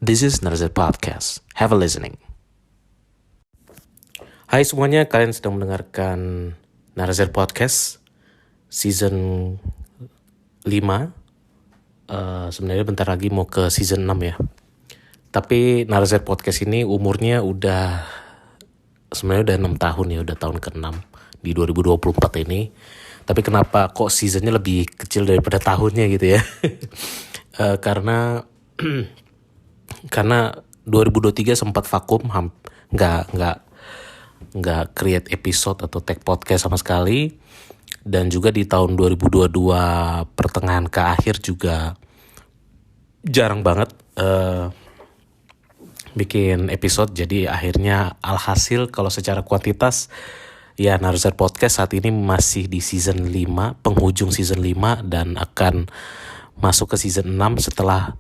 This is Narzet Podcast. Have a listening. Hai semuanya, kalian sedang mendengarkan Narzet Podcast Season 5. Sebenarnya bentar lagi mau ke Season 6 ya. Tapi Narzet Podcast ini umurnya sebenarnya udah 6 tahun ya, udah tahun ke-6 di 2024 ini. Tapi kenapa kok seasonnya lebih kecil daripada tahunnya gitu ya? Karena 2023 sempat vakum, nggak create episode atau take podcast sama sekali. Dan juga di tahun 2022 pertengahan ke akhir juga jarang banget bikin episode. Jadi akhirnya alhasil kalau secara kuantitas ya Narzet Podcast saat ini masih di season 5, penghujung season 5 dan akan masuk ke season 6 setelah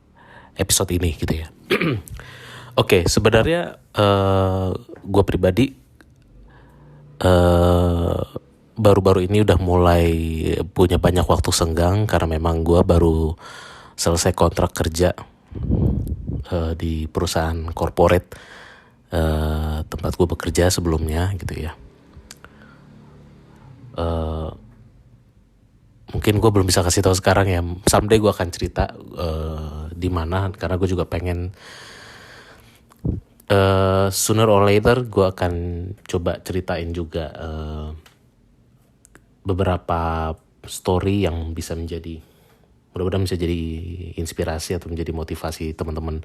episode ini gitu ya. Oke, sebenarnya gue pribadi baru-baru ini udah mulai punya banyak waktu senggang karena memang gue baru selesai kontrak kerja di perusahaan corporate tempat gue bekerja sebelumnya gitu ya. Mungkin gue belum bisa kasih tahu sekarang ya. Someday gue akan cerita di mana, karena gue juga pengen sooner or later gue akan coba ceritain juga beberapa story yang bisa mudah-mudahan bisa jadi inspirasi atau menjadi motivasi teman-teman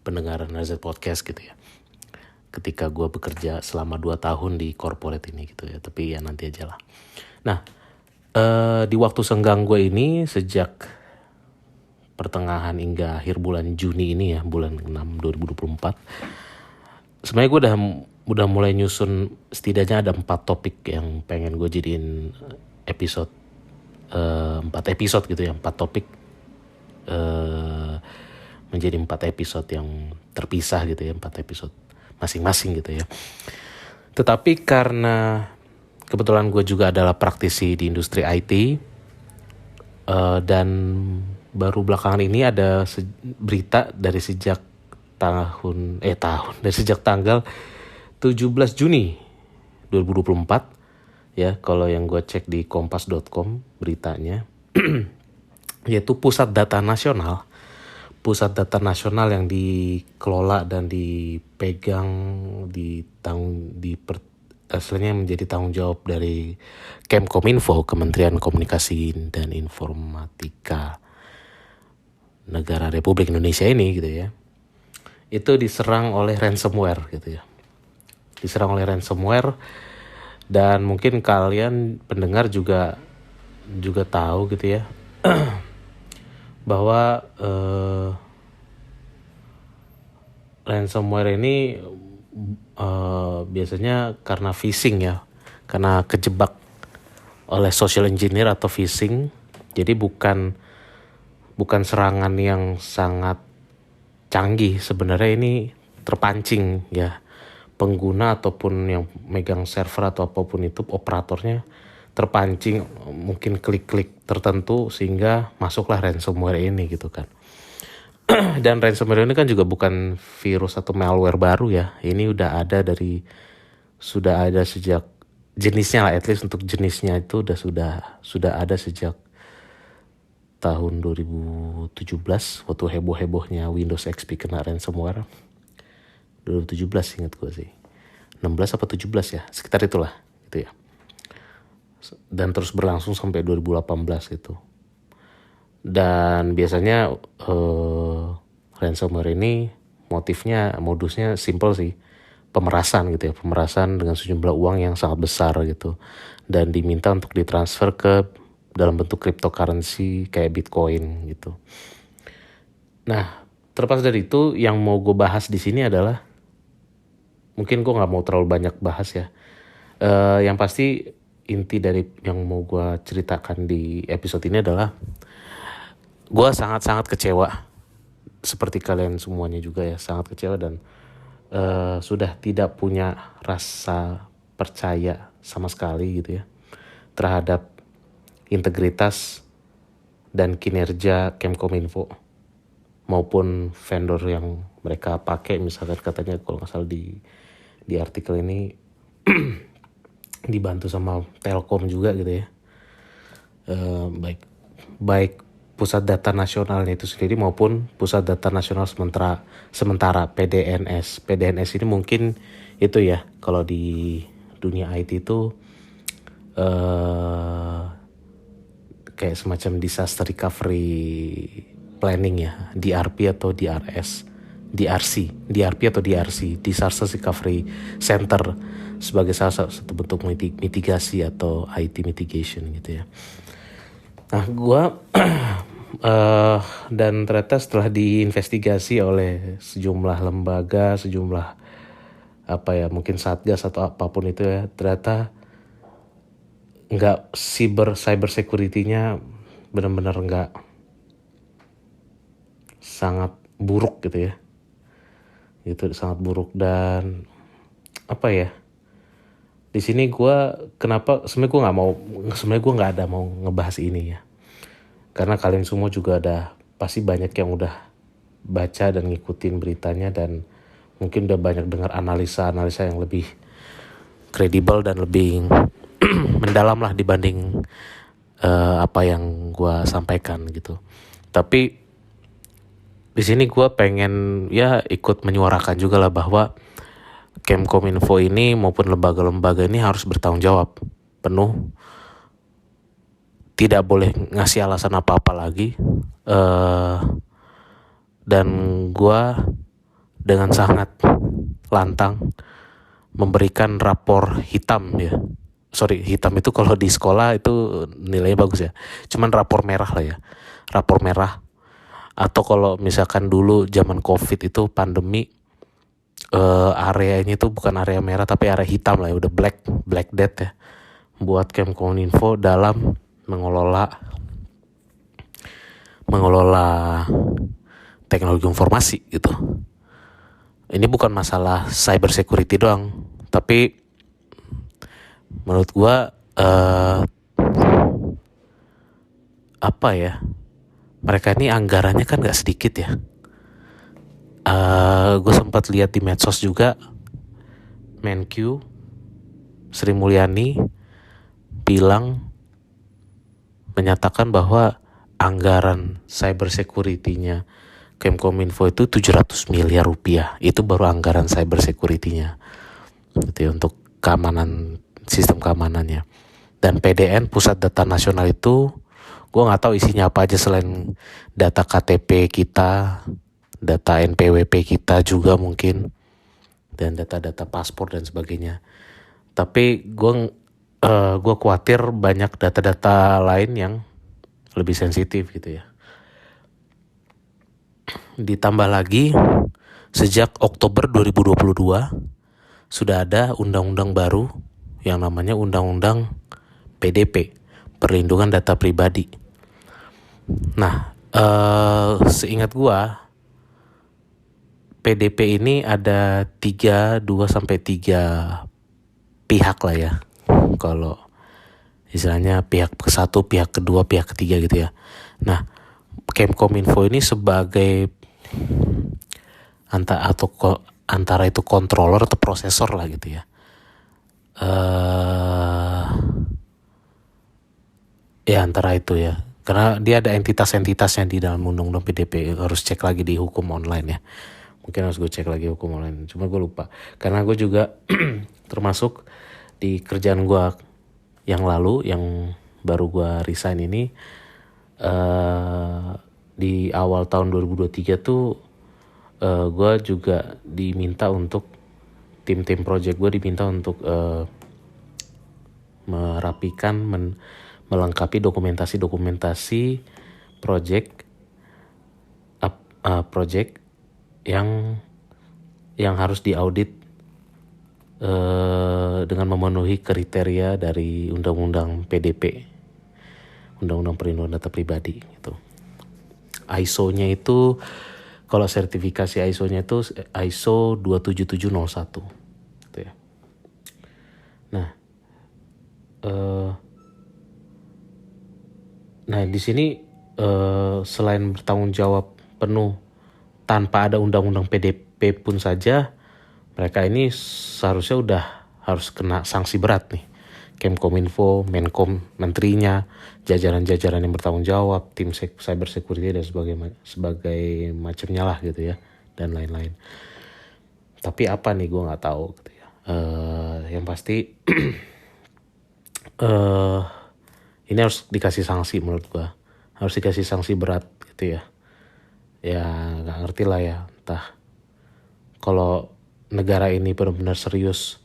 pendengar Narzet Podcast gitu ya. Ketika gue bekerja selama 2 tahun di corporate ini gitu ya. Tapi ya nanti aja lah. Nah, di waktu senggang gue ini sejak pertengahan hingga akhir bulan Juni ini ya, bulan 6 2024. Sebenarnya gue udah mulai nyusun, setidaknya ada 4 topik yang pengen gue jadiin episode, 4 episode gitu ya, 4 topik menjadi 4 episode yang terpisah gitu ya, 4 episode masing-masing gitu ya. Tetapi karena kebetulan gue juga adalah praktisi di industri IT, dan baru belakangan ini ada berita dari sejak tanggal 17 Juni 2024 ya, kalau yang gue cek di kompas.com beritanya yaitu pusat data nasional yang dikelola dan dipegang aslinya menjadi tanggung jawab dari Kemkominfo, Kementerian Komunikasi dan Informatika Negara Republik Indonesia ini gitu ya. Itu diserang oleh ransomware gitu ya. Dan mungkin kalian pendengar juga tahu gitu ya. Bahwa ransomware ini biasanya karena phishing ya, karena kejebak oleh social engineer atau phishing. Jadi bukan serangan yang sangat canggih, sebenarnya ini terpancing ya, pengguna ataupun yang megang server atau apapun itu, operatornya terpancing mungkin klik-klik tertentu sehingga masuklah ransomware ini gitu kan. Dan ransomware ini kan juga bukan virus atau malware baru ya. Ini sudah ada sejak jenisnya lah, at least untuk jenisnya itu sudah ada sejak tahun 2017 waktu heboh-hebohnya Windows XP kena ransomware. 2017 ingat gue sih. 16 apa 17 ya, sekitar itulah gitu ya. Dan terus berlangsung sampai 2018 gitu. Dan biasanya ransomware ini modusnya simple sih, pemerasan gitu ya, pemerasan dengan sejumlah uang yang sangat besar gitu, dan diminta untuk ditransfer ke dalam bentuk cryptocurrency kayak Bitcoin gitu. Nah, terlepas dari itu, yang mau gue bahas di sini adalah, mungkin gue nggak mau terlalu banyak bahas ya. Yang pasti inti dari yang mau gue ceritakan di episode ini adalah gue sangat-sangat kecewa, seperti kalian semuanya juga ya, sangat kecewa dan sudah tidak punya rasa percaya sama sekali gitu ya terhadap integritas dan kinerja Kemkominfo maupun vendor yang mereka pakai. Misalkan katanya kalau nggak salah di artikel ini dibantu sama Telkom juga gitu ya. Baik pusat data nasionalnya itu sendiri maupun pusat data nasional sementara PDNS. PDNS ini mungkin itu ya, kalau di dunia IT itu kayak semacam disaster recovery planning ya, DRP atau DRS, DRP atau DRC, disaster recovery center, sebagai salah satu bentuk mitigasi atau IT mitigation gitu ya. Nah, gue dan ternyata setelah diinvestigasi oleh sejumlah lembaga, sejumlah mungkin satgas atau apapun itu ya, ternyata nggak, cyber security-nya benar-benar nggak, sangat buruk gitu ya. Itu sangat buruk. Dan di sini gue sebenarnya gue nggak ada mau ngebahas ini ya, karena kalian semua juga pasti banyak yang udah baca dan ngikutin beritanya, dan mungkin udah banyak dengar analisa yang lebih kredibel dan lebih mendalam lah dibanding apa yang gue sampaikan gitu. Tapi di sini gue pengen ya ikut menyuarakan juga lah bahwa Kemkominfo ini maupun lembaga-lembaga ini harus bertanggung jawab penuh, tidak boleh ngasih alasan apa-apa lagi. Dan gue dengan sangat lantang memberikan rapor hitam ya. Sorry, hitam itu kalau di sekolah itu nilainya bagus ya. Cuman rapor merah lah ya. Rapor merah. Atau kalau misalkan dulu zaman COVID itu pandemi, areanya itu bukan area merah tapi area hitam lah ya, udah black death ya, buat Kemkominfo dalam mengelola teknologi informasi gitu. Ini bukan masalah cyber security doang, tapi menurut gua mereka ini anggarannya kan nggak sedikit ya. Gue sempat lihat di medsos juga, Menkyu Sri Mulyani menyatakan bahwa anggaran cyber security-nya Kemkominfo itu 700 miliar rupiah. Itu baru anggaran cyber security-nya gitu ya, untuk keamanan, sistem keamanannya. Dan PDN, Pusat Data Nasional itu gue gak tahu isinya apa aja selain data KTP kita, data NPWP kita juga mungkin, dan data-data paspor dan sebagainya. Tapi gue khawatir banyak data-data lain yang lebih sensitif gitu ya. Ditambah lagi, sejak Oktober 2022 sudah ada undang-undang baru yang namanya Undang-Undang PDP, Perlindungan Data Pribadi. Nah, seingat gua PDP ini ada 2-3 pihak lah ya. Kalau istilahnya pihak ke-1, pihak kedua, pihak ketiga gitu ya. Nah, Kemkominfo ini sebagai antara itu controller atau prosesor lah gitu ya. Ya antara itu ya. Karena dia ada entitas-entitasnya di dalam undang-undang PDP. Harus cek lagi di hukum online ya. Mungkin harus gue cek lagi hukum online. Cuma gue lupa. Karena gue juga termasuk di kerjaan gue yang lalu, yang baru gue resign ini, di awal tahun 2023 tuh gue juga diminta untuk tim project gue diminta untuk merapikan, melengkapi dokumentasi project yang harus diaudit dengan memenuhi kriteria dari undang-undang PDP, Undang-Undang Perlindungan Data Pribadi gitu. ISO-nya itu, kalau sertifikasi ISO-nya itu ISO 27701 gitu ya. Nah di sini selain bertanggung jawab penuh tanpa ada undang-undang PDP pun saja mereka ini seharusnya udah harus kena sanksi berat nih. Kemkominfo, Menkom, menterinya, jajaran-jajaran yang bertanggung jawab, tim cyber security dan sebagai macamnya lah gitu ya, dan lain-lain. Tapi apa nih gue nggak tahu gitu ya. Yang pasti ini harus dikasih sanksi menurut gue, harus dikasih sanksi berat gitu ya. Ya nggak ngerti lah ya, entah kalau negara ini benar-benar serius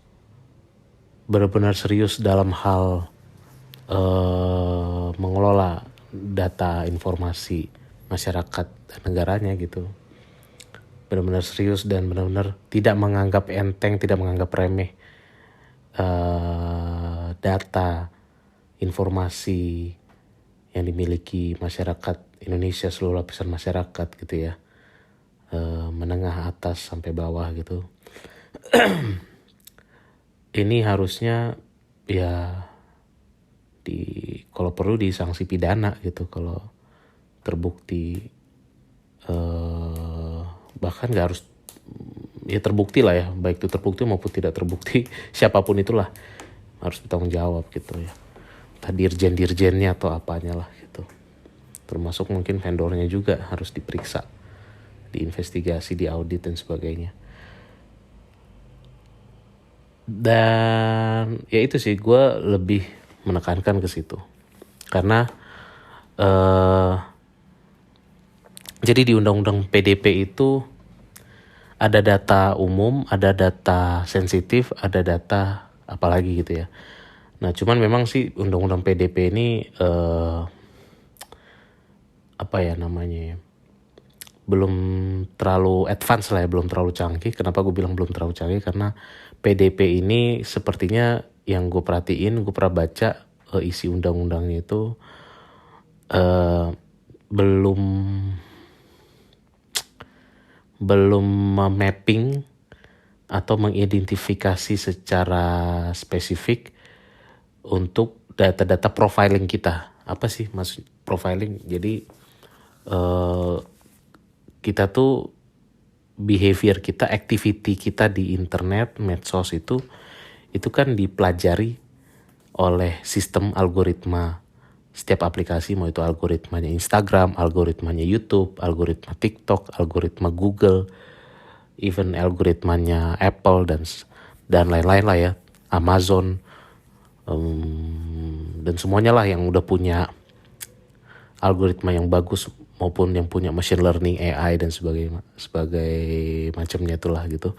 dalam hal mengelola data informasi masyarakat dan negaranya gitu, benar-benar serius dan benar-benar tidak menganggap enteng, tidak menganggap remeh data informasi yang dimiliki masyarakat Indonesia, seluruh lapisan masyarakat gitu ya, menengah atas sampai bawah gitu. Ini harusnya ya kalau perlu disanksi pidana gitu kalau terbukti, bahkan nggak harus ya terbukti lah ya, baik itu terbukti maupun tidak terbukti siapapun itulah harus bertanggung jawab gitu ya, entah dirjen-dirjennya atau apanya lah gitu, termasuk mungkin vendornya juga harus diperiksa, diinvestigasi, diaudit dan sebagainya. Dan ya itu sih, gue lebih menekankan ke situ karena jadi di undang-undang PDP itu ada data umum, ada data sensitif, ada data apalagi gitu ya. Nah cuman memang sih undang-undang PDP ini apa ya namanya ya, belum terlalu advance lah ya, belum terlalu canggih. Kenapa gue bilang belum terlalu canggih? Karena PDP ini sepertinya yang gue perhatiin, gue pernah baca isi undang-undangnya itu belum mapping atau mengidentifikasi secara spesifik untuk data-data profiling kita. Apa sih maksud profiling? Jadi kita tuh behavior kita, activity kita di internet, medsos itu kan dipelajari oleh sistem algoritma setiap aplikasi, mau itu algoritmanya Instagram, algoritmanya YouTube, algoritma TikTok, algoritma Google, even algoritmanya Apple dan lain-lain lah ya, Amazon, dan semuanya lah yang udah punya algoritma yang bagus maupun yang punya machine learning, AI dan sebagai macamnya itulah gitu.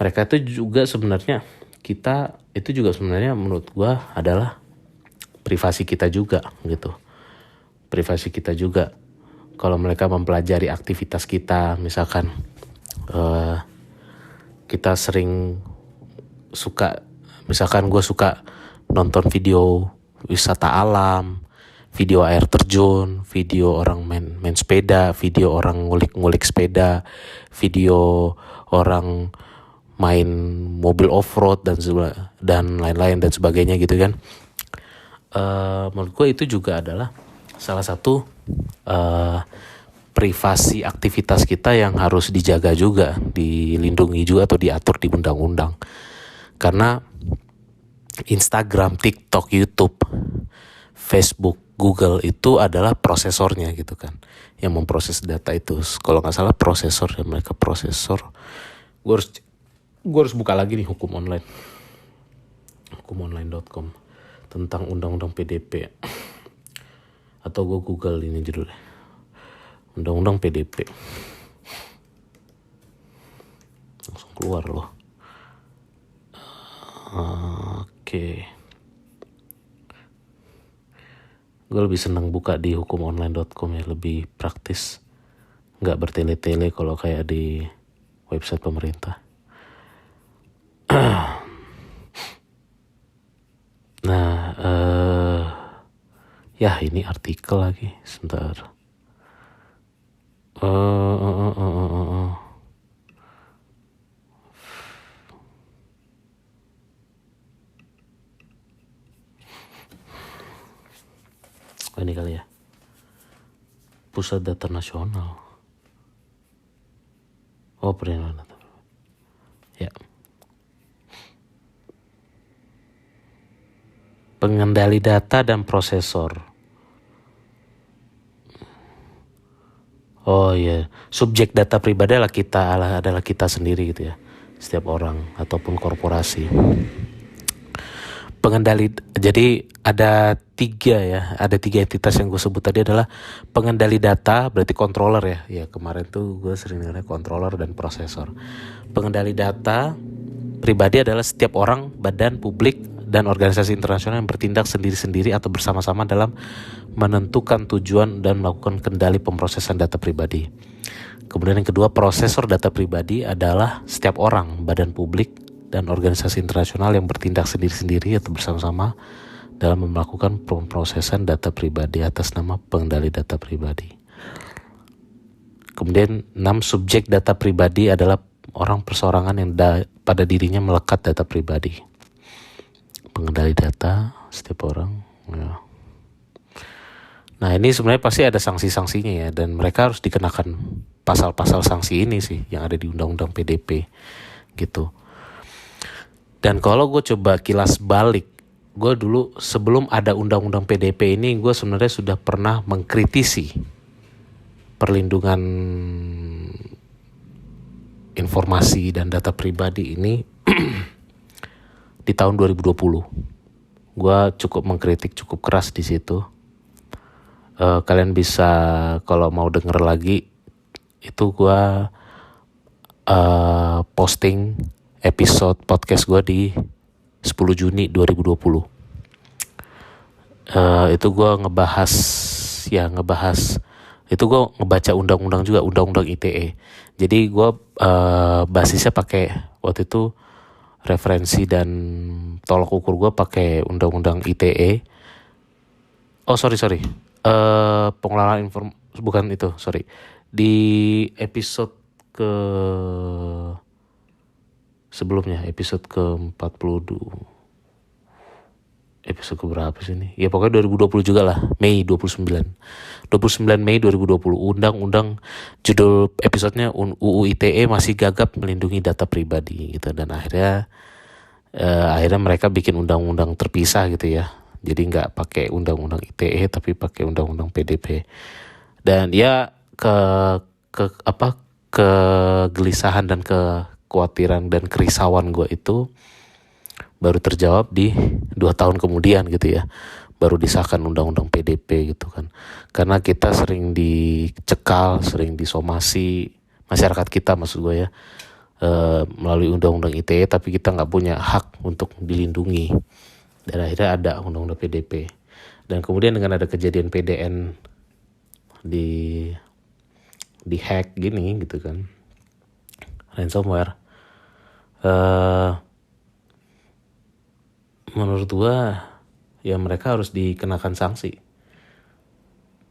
Mereka itu juga sebenarnya, kita itu juga sebenarnya menurut gua adalah privasi kita juga gitu. Privasi kita juga. Kalau mereka mempelajari aktivitas kita, misalkan kita sering suka, misalkan gue suka nonton video wisata alam, video air terjun, video orang main sepeda, video orang ngulik sepeda, video orang main mobil off-road dan lain-lain dan sebagainya gitu kan. Menurut gue itu juga adalah salah satu privasi aktivitas kita yang harus dijaga juga, dilindungi juga atau diatur di undang-undang. Karena Instagram, TikTok, YouTube, Facebook, Google itu adalah prosesornya gitu kan, yang memproses data itu. Kalau nggak salah prosesor ya, mereka prosesor. Gue harus buka lagi nih hukumonline.com tentang undang-undang PDP, atau gue Google ini judulnya, undang-undang PDP, langsung keluar loh. Oke. Gue lebih senang buka di hukumonline.com ya, lebih praktis, nggak bertele-tele kalau kayak di website pemerintah. Nah, ya ini artikel lagi, sebentar. Ini kali ya, Pusat Data Nasional. Oh, perlindungan data. Ya. Pengendali data dan prosesor. Oh iya, subjek data pribadi adalah kita sendiri gitu ya. Setiap orang ataupun korporasi. Pengendali, jadi ada tiga entitas yang gue sebut tadi adalah pengendali data, berarti controller ya. Ya kemarin tuh gue sering dengar controller dan prosesor. Pengendali data pribadi adalah setiap orang, badan, publik, dan organisasi internasional yang bertindak sendiri-sendiri atau bersama-sama dalam menentukan tujuan dan melakukan kendali pemrosesan data pribadi. Kemudian yang kedua, prosesor data pribadi adalah setiap orang, badan publik, dan organisasi internasional yang bertindak sendiri-sendiri atau bersama-sama dalam melakukan pemrosesan data pribadi atas nama pengendali data pribadi. Kemudian 6, subjek data pribadi adalah orang perseorangan yang pada dirinya melekat data pribadi. Pengendali data setiap orang. Ya. Nah ini sebenarnya pasti ada sanksi-sanksinya ya, dan mereka harus dikenakan pasal-pasal sanksi ini sih yang ada di Undang-Undang PDP gitu. Dan kalau gue coba kilas balik, gue dulu sebelum ada Undang-Undang PDP ini, gue sebenarnya sudah pernah mengkritisi perlindungan informasi dan data pribadi ini di tahun 2020. Gue cukup mengkritik cukup keras di situ. Kalian bisa kalau mau denger lagi itu gue posting episode podcast gue di 10 Juni 2020. Itu gue ngebahas itu gue ngebaca undang-undang juga, undang-undang ITE. Jadi gue basisnya pakai waktu itu referensi dan tolak ukur gue pakai undang-undang ITE. Pengelolaan bukan itu, sorry. Di episode sebelumnya, episode ke-42. Episode keberapa sih ini? Ya pokoknya 2020 juga lah, Mei 29 Mei 2020. Undang-undang, judul episodenya UU ITE masih gagap melindungi data pribadi gitu. Dan akhirnya mereka bikin undang-undang terpisah gitu ya. Jadi nggak pakai undang-undang ITE tapi pakai undang-undang PDP. Dan ya kegelisahan dan kekhawatiran dan kerisauan gue itu baru terjawab di 2 tahun kemudian gitu ya, baru disahkan undang-undang PDP gitu kan. Karena kita sering dicekal, sering disomasi, masyarakat kita maksud gue ya, melalui undang-undang ITE, tapi kita nggak punya hak untuk dilindungi. Dan akhirnya ada undang-undang PDP. Dan kemudian dengan ada kejadian PDN di hack gini gitu kan, ransomware, menurut gua ya mereka harus dikenakan sanksi.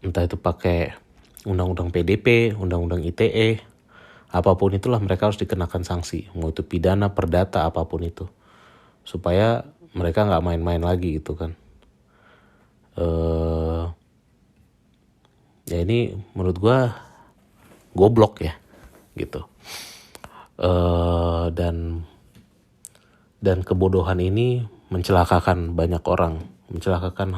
Entah itu pakai undang-undang PDP, undang-undang ITE, apapun itulah mereka harus dikenakan sanksi. Mau itu pidana, perdata, apapun itu. Supaya mereka gak main-main lagi gitu kan. Ya ini menurut gua goblok ya gitu. Dan kebodohan ini mencelakakan banyak orang, mencelakakan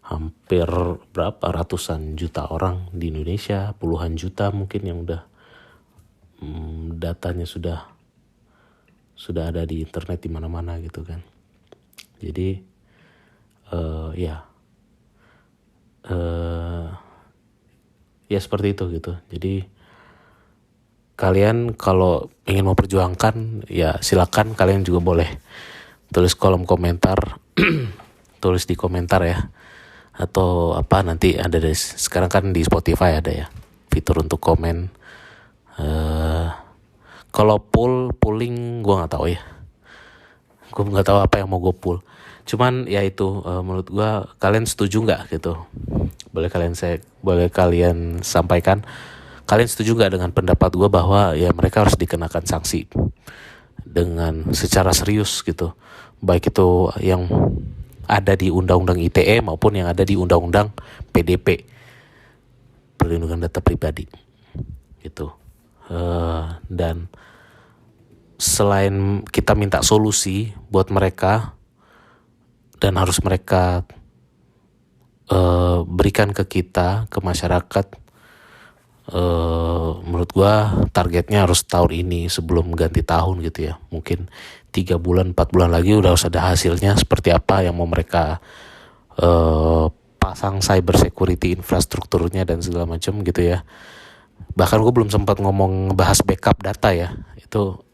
hampir berapa ratusan juta orang di Indonesia, puluhan juta mungkin yang udah datanya sudah ada di internet di mana-mana gitu kan. Jadi ya seperti itu gitu. Jadi kalian kalau ingin memperjuangkan ya silakan, kalian juga boleh tulis kolom komentar tulis di komentar ya, atau apa nanti ada sekarang kan di Spotify ada ya fitur untuk komen. Kalau polling gue nggak tahu ya, gue nggak tahu apa yang mau gue pull. Cuman ya itu menurut gue kalian setuju nggak gitu? Boleh kalian sampaikan. Kalian setuju nggak dengan pendapat gue bahwa ya mereka harus dikenakan sanksi dengan secara serius gitu, baik itu yang ada di Undang-Undang ITE maupun yang ada di Undang-Undang PDP, perlindungan data pribadi gitu. Dan selain kita minta solusi buat mereka dan harus mereka berikan ke kita, ke masyarakat, menurut gua targetnya harus tahun ini sebelum ganti tahun gitu ya. Mungkin 3 bulan 4 bulan lagi udah harus ada hasilnya seperti apa yang mau mereka pasang cyber security infrastrukturnya dan segala macam gitu ya. Bahkan gue belum sempat bahas backup data ya. Itu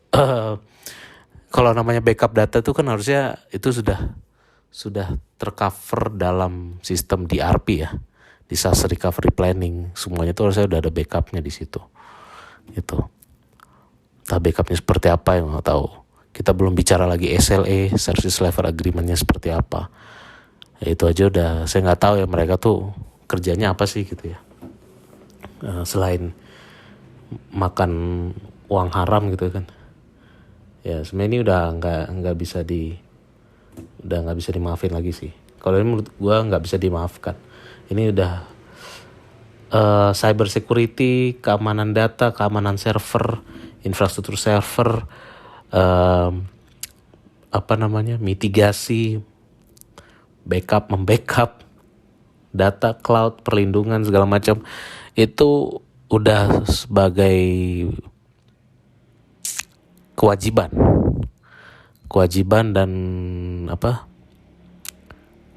kalau namanya backup data itu kan harusnya itu sudah tercover dalam sistem DRP ya, disaster recovery planning. Semuanya itu harusnya udah ada backupnya di situ. Itu. Entah backupnya seperti apa yang nggak tahu. Kita belum bicara lagi SLA, Service Level Agreement-nya seperti apa. Ya, itu aja udah saya nggak tahu ya mereka tuh kerjanya apa sih gitu ya. Selain makan uang haram gitu kan. Ya sebenarnya ini udah nggak bisa dimaafin lagi sih. Kalau ini menurut gue nggak bisa dimaafkan. Ini udah cyber security, keamanan data, keamanan server, infrastruktur server, mitigasi, membackup data, cloud, perlindungan segala macam itu udah sebagai kewajiban dan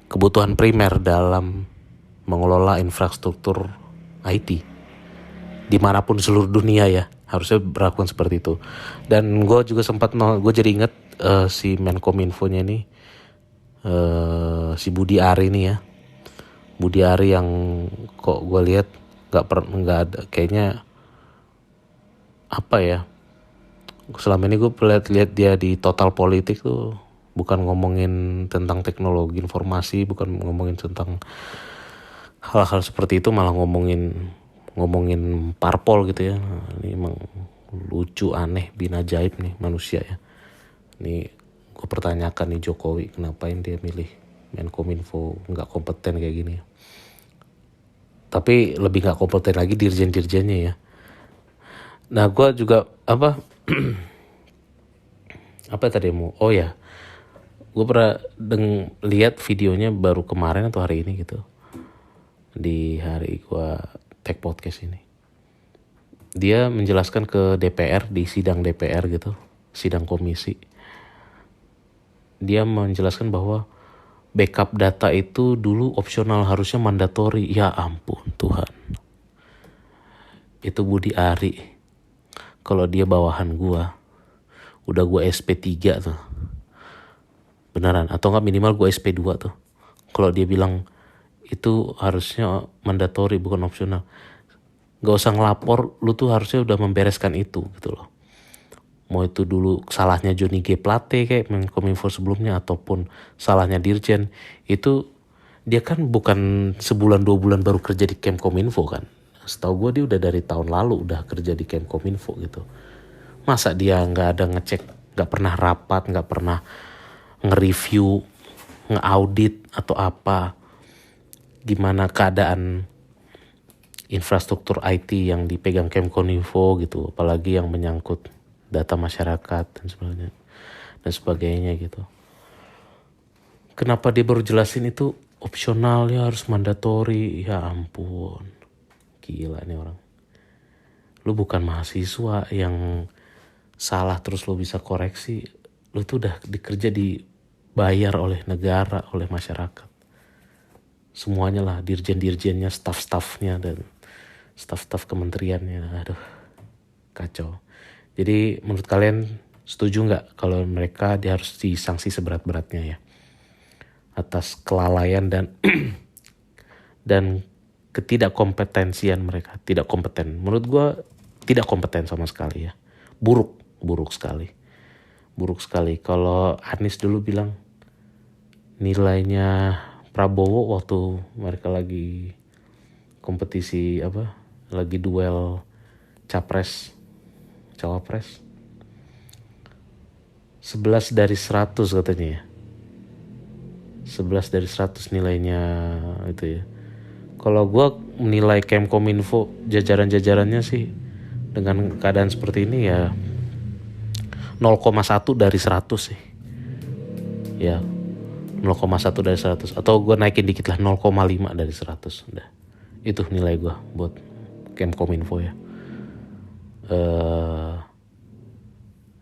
kebutuhan primer dalam mengelola infrastruktur IT dimanapun seluruh dunia ya, harusnya berlakukan seperti itu. Dan gue juga gue jadi inget si Menkominfo-nya ini, si Budi Ari ini ya, Budi Ari yang kok gue lihat nggak ada kayaknya selama ini gue lihat dia di Total Politik tuh bukan ngomongin tentang teknologi informasi, bukan ngomongin tentang hal-hal seperti itu, malah ngomongin parpol gitu ya. Ini emang lucu, aneh, bin ajaib nih manusia ya. Ini gue pertanyakan nih Jokowi, kenapain dia milih Menkominfo nggak kompeten kayak gini. Tapi lebih nggak kompeten lagi dirjen-dirjennya ya. Nah gue juga gue pernah lihat videonya baru kemarin atau hari ini gitu, di hari gue tag podcast ini. Dia menjelaskan ke DPR di sidang DPR gitu, sidang komisi. Dia menjelaskan bahwa backup data itu dulu opsional, harusnya mandatori. Ya ampun Tuhan, itu Budi Ari. Kalau dia bawahan gua, udah gua SP3 tuh. Beneran, atau enggak minimal gua SP2 tuh. Kalau dia bilang itu harusnya mandatori bukan opsional, gak usah ngelapor, lu tuh harusnya udah membereskan itu gitu loh. Mau itu dulu salahnya Johnny G. Plate kayak Menkominfo sebelumnya, ataupun salahnya Dirjen, itu dia kan bukan sebulan 2 bulan baru kerja di Kemkominfo kan. Setahu gue dia udah dari tahun lalu udah kerja di Kemkominfo gitu. Masa dia nggak ada ngecek, nggak pernah rapat, nggak pernah nge-review, nge-audit atau apa, gimana keadaan infrastruktur IT yang dipegang Kemkominfo gitu, apalagi yang menyangkut data masyarakat dan sebagainya gitu. Kenapa dia baru jelasin itu opsional ya, harus mandatori? Ya ampun, gila nih orang. Lu bukan mahasiswa yang salah terus lu bisa koreksi. Lu tuh udah dibayar oleh negara, oleh masyarakat. Semuanya lah, dirjen-dirjennya, staff-staffnya, dan staff-staff kementeriannya. Aduh, kacau. Jadi menurut kalian setuju nggak kalau mereka harus disanksi seberat-beratnya ya atas kelalaian dan dan ketidakkompetensian mereka? Tidak kompeten. Menurut gue tidak kompeten sama sekali ya. Buruk sekali. Kalau Anies dulu bilang nilainya Prabowo waktu mereka lagi kompetisi lagi duel cawapres 11 dari 100 katanya ya. 11 dari 100 nilainya itu ya. Kalau gue menilai Kemkominfo jajaran-jajarannya sih dengan keadaan seperti ini ya 0,1 dari 100 sih. Ya 0,1 dari 100 atau gue naikin dikit lah 0,5 dari 100 udah. Itu nilai gue buat Kemkominfo ya.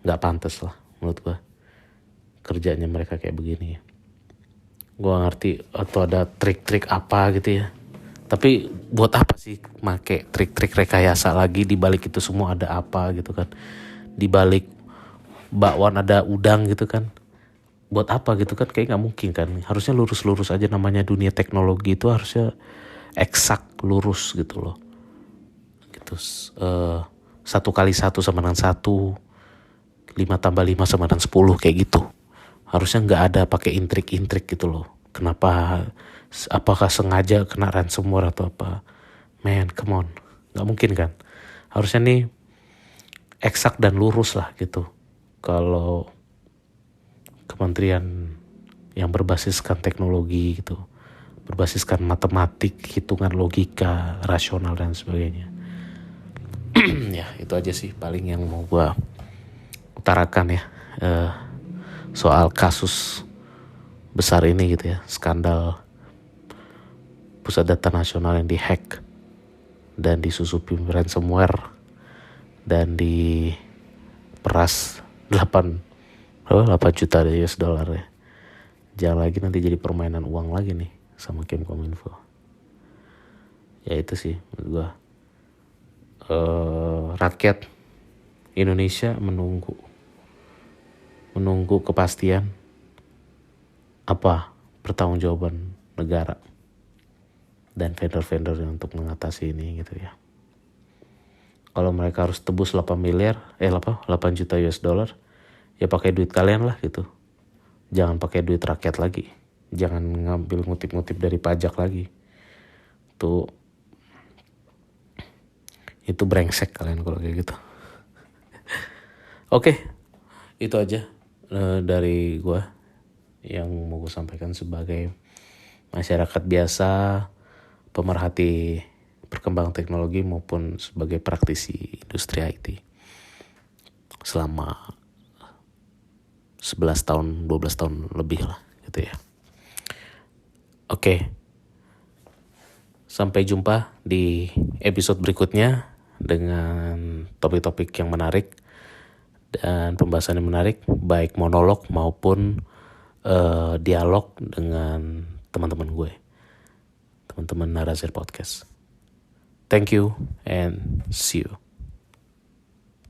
Nggak pantas lah menurut gue kerjanya mereka kayak begini ya. Gue ngerti atau ada trik-trik apa gitu ya. Tapi buat apa sih make trik-trik rekayasa lagi, di balik itu semua ada apa gitu kan. Di balik bakwan ada udang gitu kan. Buat apa gitu kan, kayak nggak mungkin kan. Harusnya lurus-lurus aja, namanya dunia teknologi itu harusnya eksak lurus gitu loh. Gitu. 1 × 1 sama dengan 1, 5 + 5 sama dengan 10 kayak gitu. Harusnya nggak ada pakai intrik-intrik gitu loh. Kenapa? Apakah sengaja kena ransomware atau apa? Man, come on. Nggak mungkin kan. Harusnya nih eksak dan lurus lah gitu. Kalau kementerian yang berbasiskan teknologi gitu, berbasiskan matematik, hitungan logika, rasional dan sebagainya. Ya itu aja sih paling yang mau gue utarakan ya, soal kasus besar ini gitu ya, skandal pusat data nasional yang dihack dan disusupi ransomware dan diperas 8 juta US dollar ya. Jangan lagi nanti jadi permainan uang lagi nih sama Kemkominfo. Ya itu sih menurut gue. Rakyat Indonesia menunggu kepastian apa pertanggungjawaban negara dan vendor-vendor untuk mengatasi ini gitu ya. Kalau mereka harus tebus 8 juta US dollar, ya pakai duit kalian lah gitu. Jangan pakai duit rakyat lagi. Jangan ngambil ngutip-ngutip dari pajak lagi. Itu brengsek kalian kalau kayak gitu. Oke, itu aja dari gue yang mau gue sampaikan sebagai masyarakat biasa, pemerhati perkembangan teknologi maupun sebagai praktisi industri IT selama 11 tahun, 12 tahun lebih lah gitu ya. Oke. Sampai jumpa di episode berikutnya dengan topik-topik yang menarik dan pembahasan yang menarik, baik monolog maupun dialog dengan teman-teman gue, teman-teman Narazir Podcast. Thank you and see you.